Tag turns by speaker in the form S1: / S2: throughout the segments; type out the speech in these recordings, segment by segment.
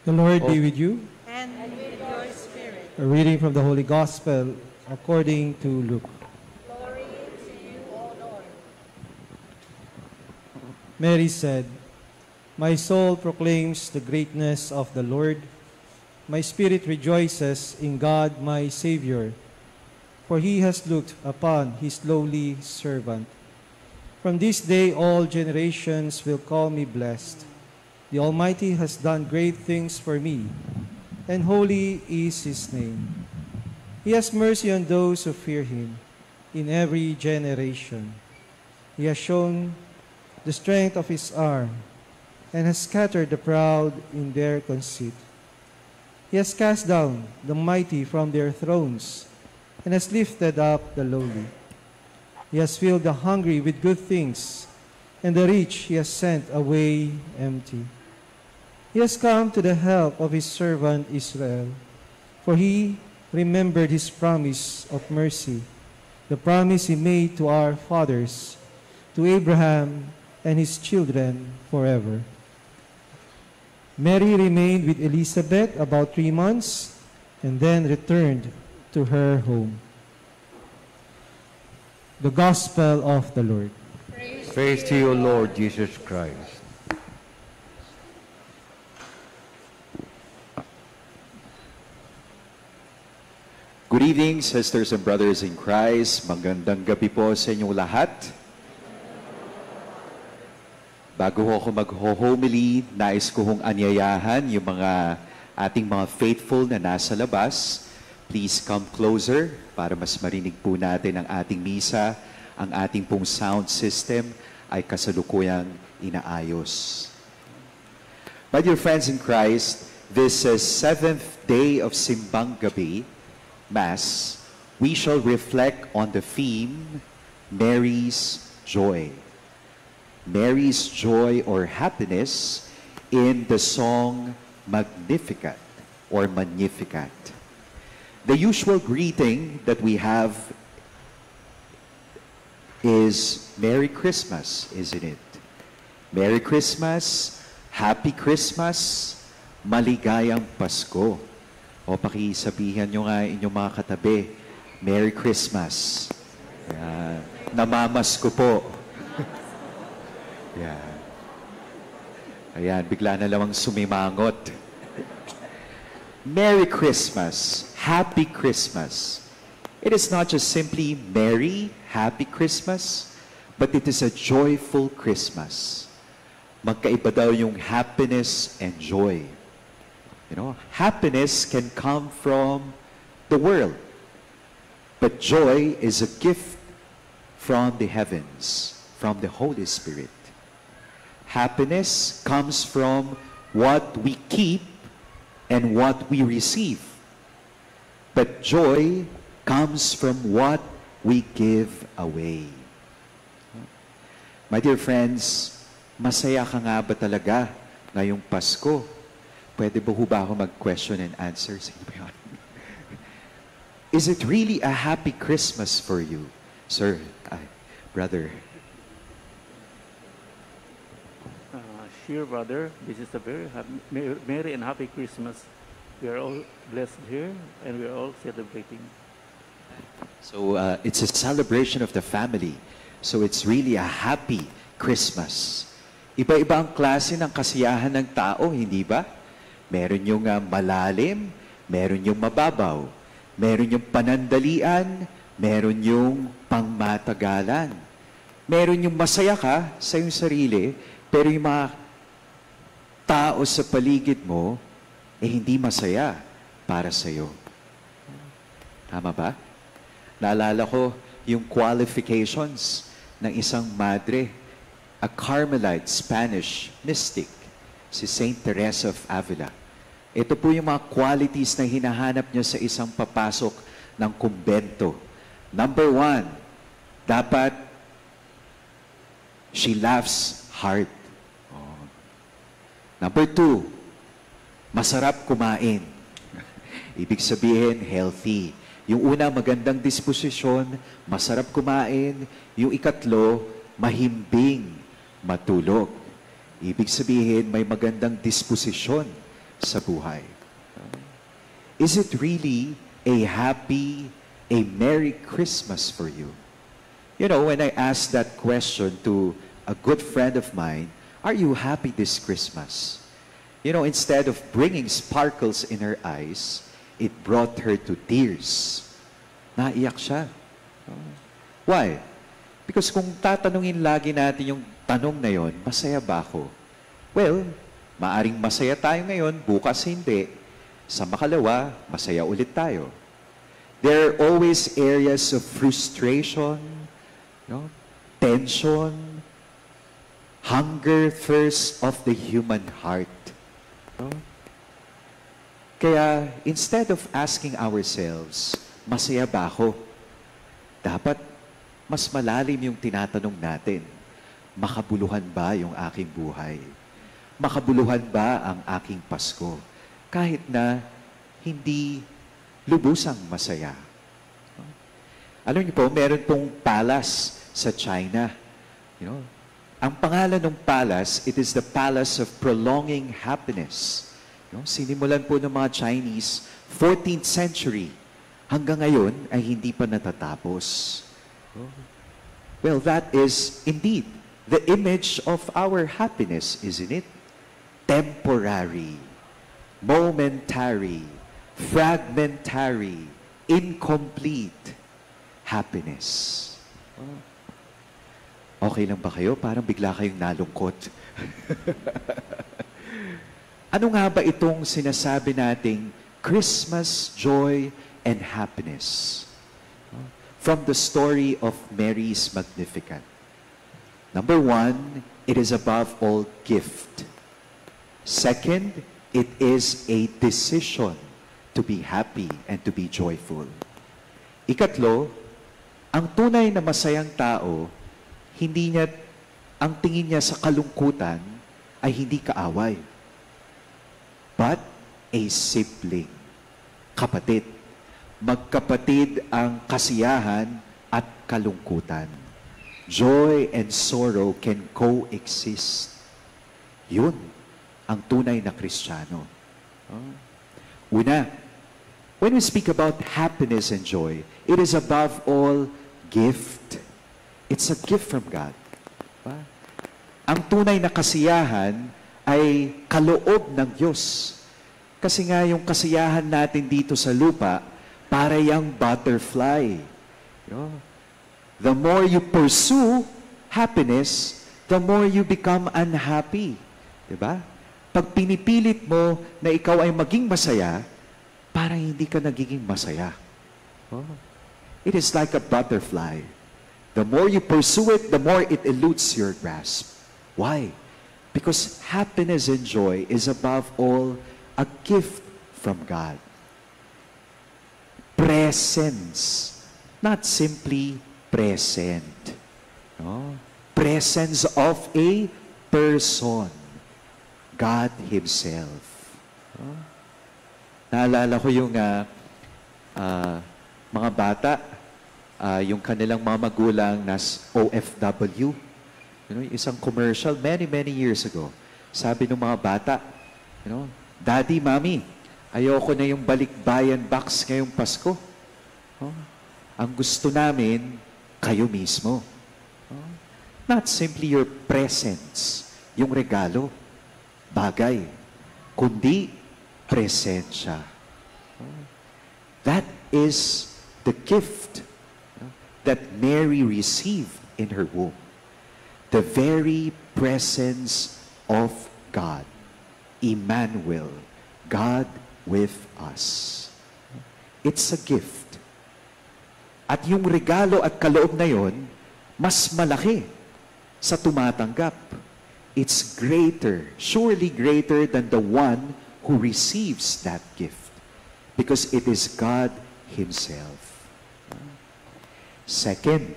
S1: The Lord be with you.
S2: And with your spirit.
S1: A reading from the Holy Gospel according to Luke.
S2: Glory to you, O Lord.
S1: Mary said, "My soul proclaims the greatness of the Lord. My spirit rejoices in God my Savior, for he has looked upon his lowly servant. From this day all generations will call me blessed. The Almighty has done great things for me, and holy is his name. He has mercy on those who fear him in every generation. He has shown the strength of his arm and has scattered the proud in their conceit. He has cast down the mighty from their thrones and has lifted up the lowly. He has filled the hungry with good things, and the rich he has sent away empty. He has come to the help of his servant Israel, for he remembered his promise of mercy, the promise he made to our fathers, to Abraham and his children forever." Mary remained with Elizabeth about 3 months and then returned to her home. The Gospel of the Lord.
S3: Praise to you, Lord Jesus Christ.
S4: Good evening, sisters and brothers in Christ. Magandang gabi po sa inyong lahat. Bago ako mag-homily, nais ko hong anyayahan yung ating mga faithful na nasa labas. Please come closer para mas marinig po natin ang ating misa. Ang ating pong sound system ay kasalukuyang inaayos. My dear friends in Christ, this is 7th day of Simbang Gabi, Mass. We shall reflect on the theme, Mary's Joy. Mary's joy or happiness in the song Magnificat or Magnificat. The usual greeting that we have is Merry Christmas, isn't it? Merry Christmas, Happy Christmas, Maligayang Pasko. O pakisabihan nyo nga inyong mga katabi, Merry Christmas. Yan. Namamas ko po. Yan. Ayan, bigla na lamang sumimangot. Merry Christmas, Happy Christmas. It is not just simply Merry, Happy Christmas, but it is a joyful Christmas. Magkaiba daw yung happiness and joy. You know, happiness can come from the world, but joy is a gift from the heavens, from the Holy Spirit. Happiness comes from what we keep and what we receive, but joy comes from what we give away. My dear friends, masaya ka nga ba talaga ngayong Pasko? Pwede ba ako mag-question and answer? Is it really a happy Christmas for you? Sir, brother.
S5: Sure, brother. This is a very merry and happy Christmas. We are all blessed here and we are all celebrating.
S4: So it's a celebration of the family. So it's really a happy Christmas. Iba-iba ang klase ng kasiyahan ng tao, hindi ba? Meron yung malalim, meron yung mababaw, meron yung panandalian, meron yung pangmatagalan. Meron yung masaya ka sa iyong sarili, pero yung mga tao sa paligid mo, hindi masaya para sa iyo. Tama ba? Naalala ko yung qualifications ng isang madre, a Carmelite Spanish mystic, si Saint Teresa of Avila. Ito po yung mga qualities na hinahanap niya sa isang papasok ng kumbento. Number 1, dapat she laughs hard. Oh. Number 2, masarap kumain. Ibig sabihin, healthy. Yung una, magandang disposisyon, masarap kumain. Yung ikatlo, mahimbing, matulog. Ibig sabihin, may magandang disposisyon sa buhay? Is it really a happy, a Merry Christmas for you? You know, when I asked that question to a good friend of mine, are you happy this Christmas? You know, instead of bringing sparkles in her eyes, it brought her to tears. Naiyak siya. Why? Because kung tatanungin lagi natin yung tanong na yon, masaya ba ako? Well, maaring masaya tayo ngayon, bukas hindi. Sa makalawa, masaya ulit tayo. There are always areas of frustration, no? Tension, hunger, thirst of the human heart. No? Kaya, instead of asking ourselves, masaya ba ako? Dapat, mas malalim yung tinatanong natin. Makabuluhan ba yung aking buhay? Makabuluhan ba ang aking Pasko? Kahit na hindi lubusang masaya. Alam niyo po, meron pong palace sa China. You know, ang pangalan ng palace, it is the Palace of Prolonging Happiness. You know, sinimulan po ng mga Chinese, 14th century. Hanggang ngayon ay hindi pa natatapos. Well, that is indeed the image of our happiness, isn't it? Temporary, momentary, fragmentary, incomplete happiness. Okay lang ba kayo? Parang bigla kayong nalungkot. Ano nga ba itong sinasabi nating Christmas, joy, and happiness? From the story of Mary's Magnificat. Number one, it is above all gift. Second, it is a decision to be happy and to be joyful. Ikatlo, ang tunay na masayang tao, ang tingin niya sa kalungkutan ay hindi kaaway, but a sibling, kapatid. Magkapatid ang kasiyahan at kalungkutan. Joy and sorrow can coexist. Yun ang tunay na Kristiyano. Una, when we speak about happiness and joy, it is above all gift. It's a gift from God. Ang tunay na kasiyahan ay kaloob ng Diyos. Kasi nga yung kasiyahan natin dito sa lupa, para yung butterfly. You know, the more you pursue happiness, the more you become unhappy. Diba? Pag pinipilit mo na ikaw ay maging masaya, parang hindi ka nagiging masaya. Oh. It is like a butterfly. The more you pursue it, the more it eludes your grasp. Why? Because happiness and joy is above all a gift from God. Presence, not simply present. No? Presence of a person, God Himself. No? Naalala ko yung mga bata, yung kanilang mga magulang nas OFW. You know, isang commercial many years ago. Sabi ng mga bata, you know, Daddy, Mommy, ayoko na yung balikbayan box ngayong Pasko. Oh, ang gusto namin, kayo mismo. Oh, not simply your presence, yung regalo, bagay, kundi presensya. Oh, that is the gift that Mary received in her womb. The very presence of God. Emmanuel, God with us. It's a gift. At yung regalo at kaloob na yon, mas malaki sa tumatanggap. It's greater, surely greater than the one who receives that gift. Because it is God Himself. Second,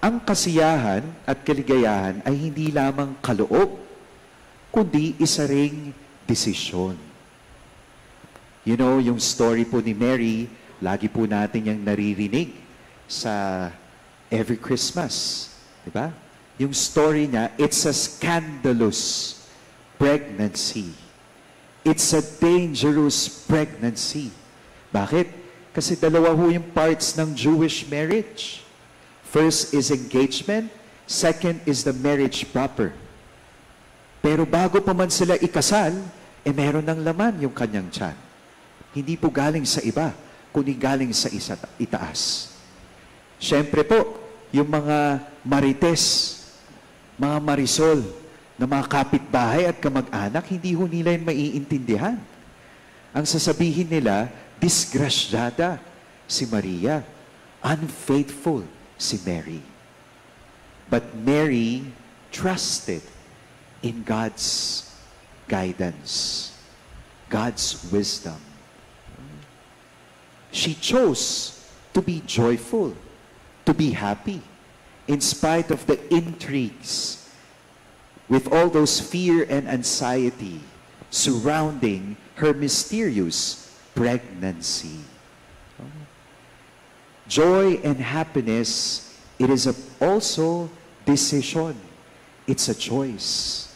S4: ang kasiyahan at kaligayahan ay hindi lamang kaloob, kundi isa ring desisyon. You know, yung story po ni Mary, lagi po natin yung naririnig sa every Christmas. Diba? Yung story niya, it's a scandalous pregnancy. It's a dangerous pregnancy. Bakit? Kasi dalawa ho yung parts ng Jewish marriage. First is engagement, second is the marriage proper. Pero bago pa man sila ikasal, meron ng laman yung kanyang tiyan. Hindi po galing sa iba, kundi galing sa itaas. Siyempre po, yung mga marites, mga marisol, na mga kapitbahay at kamag-anak, hindi ho nila yun maiintindihan. Ang sasabihin nila, disgrasyada si Maria, unfaithful si Mary. But Mary trusted in God's guidance, God's wisdom. She chose to be joyful, to be happy, in spite of the intrigues, with all those fear and anxiety surrounding her mysterious pregnancy. Joy and happiness, it is also decision. It's a choice.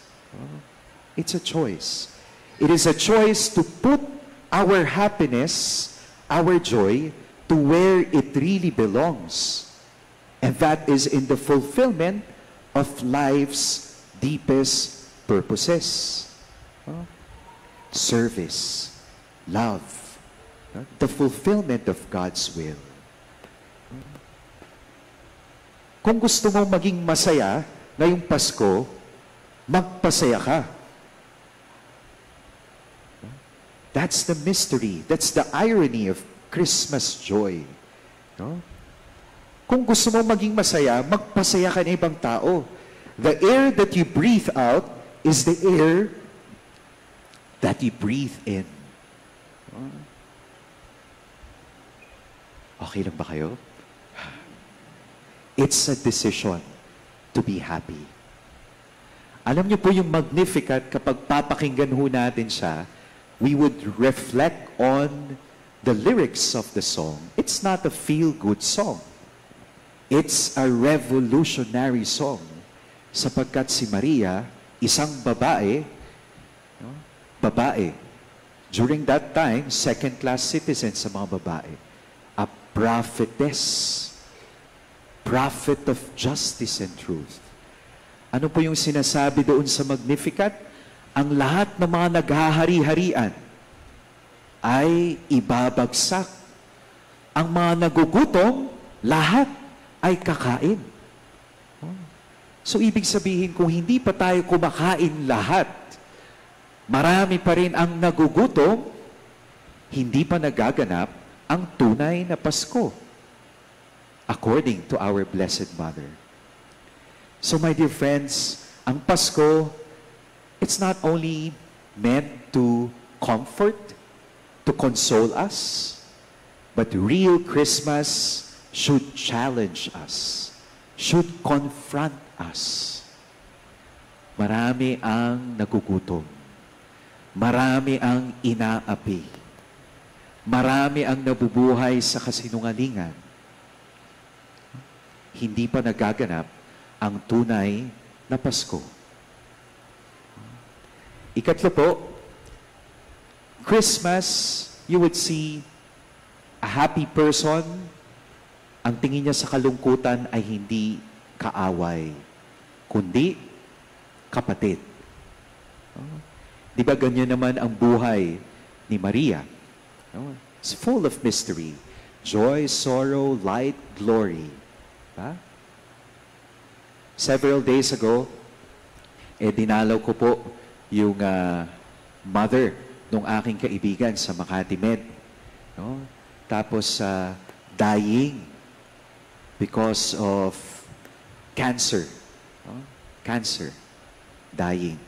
S4: It's a choice. It is a choice to put our happiness, our joy, to where it really belongs. And that is in the fulfillment of life's deepest purposes. Service, love, the fulfillment of God's will. Kung gusto mo maging masaya ngayong Pasko, magpasaya ka. That's the mystery. That's the irony of Christmas joy. No? Kung gusto mo maging masaya, magpasaya ka ng ibang tao. The air that you breathe out is the air that you breathe in. Okay lang ba kayo? It's a decision to be happy. Alam niyo po yung Magnificat, kapag papakinggan ho natin siya, we would reflect on the lyrics of the song. It's not a feel-good song. It's a revolutionary song. Sapagkat si Maria, isang babae, during that time, second-class citizen sa mga babae, a prophetess, prophet of justice and truth. Ano po yung sinasabi doon sa Magnificat? Ang lahat ng mga naghahari-harian ay ibabagsak. Ang mga nagugutom, lahat ay kakain. So, ibig sabihin, kung hindi pa tayo kumakain lahat, marami pa rin ang nagugutom, hindi pa nagaganap ang tunay na Pasko, according to our Blessed Mother. So, my dear friends, ang Pasko, it's not only meant to comfort, to console us, but real Christmas should challenge us, should confront us. Marami ang nagugutom. Marami ang inaapi. Marami ang nabubuhay sa kasinungalingan. Hindi pa nagaganap ang tunay na Pasko. Ikatlo po, Christmas, you would see a happy person. Ang tingin niya sa kalungkutan ay hindi kaaway, kundi kapatid. Di ba ganyan naman ang buhay ni Maria? It's full of mystery. Joy, sorrow, light, glory. Several days ago, dinalaw ko po yung mother ng aking kaibigan sa Makati Med. No? Tapos, dying because of cancer. No? Cancer. Dying.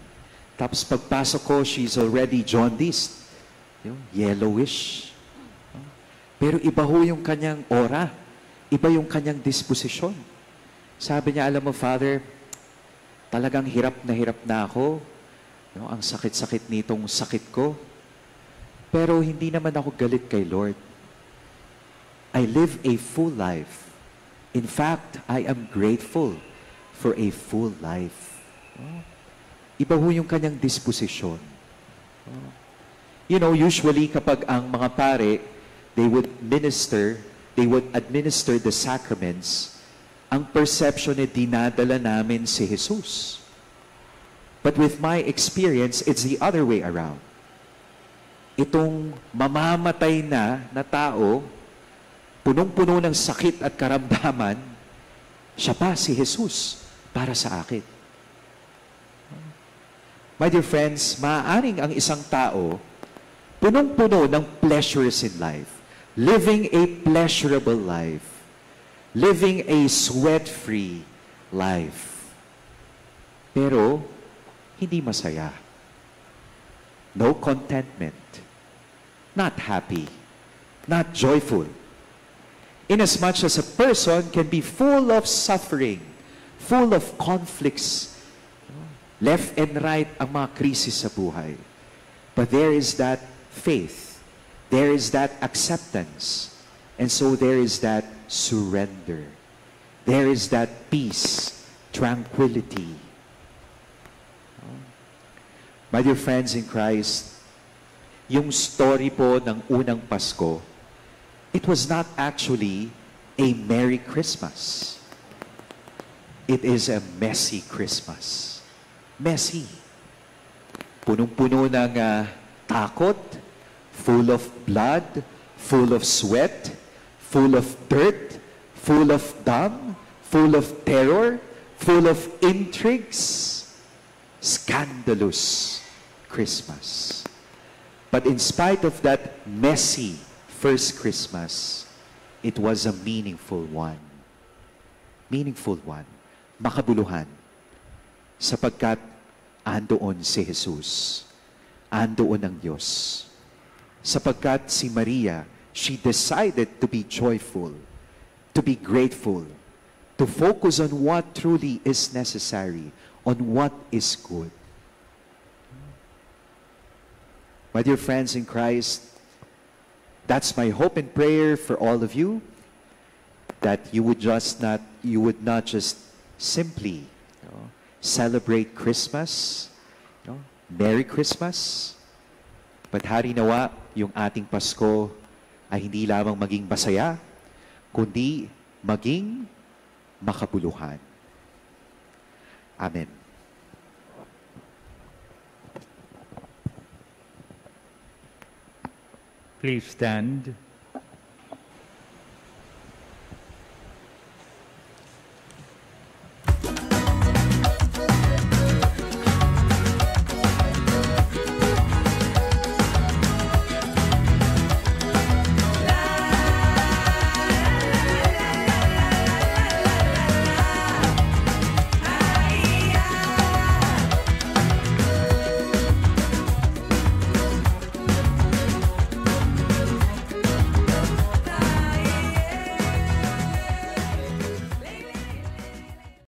S4: Tapos pagpasok ko, she's already jaundiced. Yellowish. No? Pero iba ho yung kanyang aura. Iba yung kanyang disposisyon. Sabi niya, alam mo, Father, talagang hirap na ako. No? Ang sakit-sakit nitong sakit ko. Pero hindi naman ako galit kay Lord. I live a full life. In fact, I am grateful for a full life. Iba ho yung kanyang disposisyon. You know, usually kapag ang mga pare, they would administer the sacraments, ang perception na dinadala namin si Jesus. But with my experience, it's the other way around. Itong mamamatay na tao, punong-puno ng sakit at karamdaman, siya pa si Jesus para sa akin. My dear friends, maaaring ang isang tao, punong-puno ng pleasures in life, living a pleasurable life, living a sweat-free life. Pero, hindi masaya. No contentment. Not happy. Not joyful. Inasmuch as a person can be full of suffering, full of conflicts, left and right ang mga krisis sa buhay. But there is that faith. There is that acceptance. And so there is that surrender. There is that peace, tranquility. My dear friends in Christ, yung story po ng unang Pasko, it was not actually a Merry Christmas. It is a messy Christmas. Messy. Punong-puno ng takot, full of blood, full of sweat, full of dirt, full of dung, full of terror, full of intrigues. Scandalous Christmas. But in spite of that messy first Christmas, it was a meaningful one. Meaningful one. Makabuluhan. Sapagkat andoon si Jesus. Andoon ang Diyos. Sapagkat si Maria, she decided to be joyful, to be grateful, to focus on what truly is necessary, on what is good. My dear friends in Christ, that's my hope and prayer for all of you, that you would not just simply celebrate Christmas, Merry Christmas, but hari nawa yung ating Pasko ay hindi lamang maging masaya, kundi maging makabuluhan. Amen.
S3: Please stand.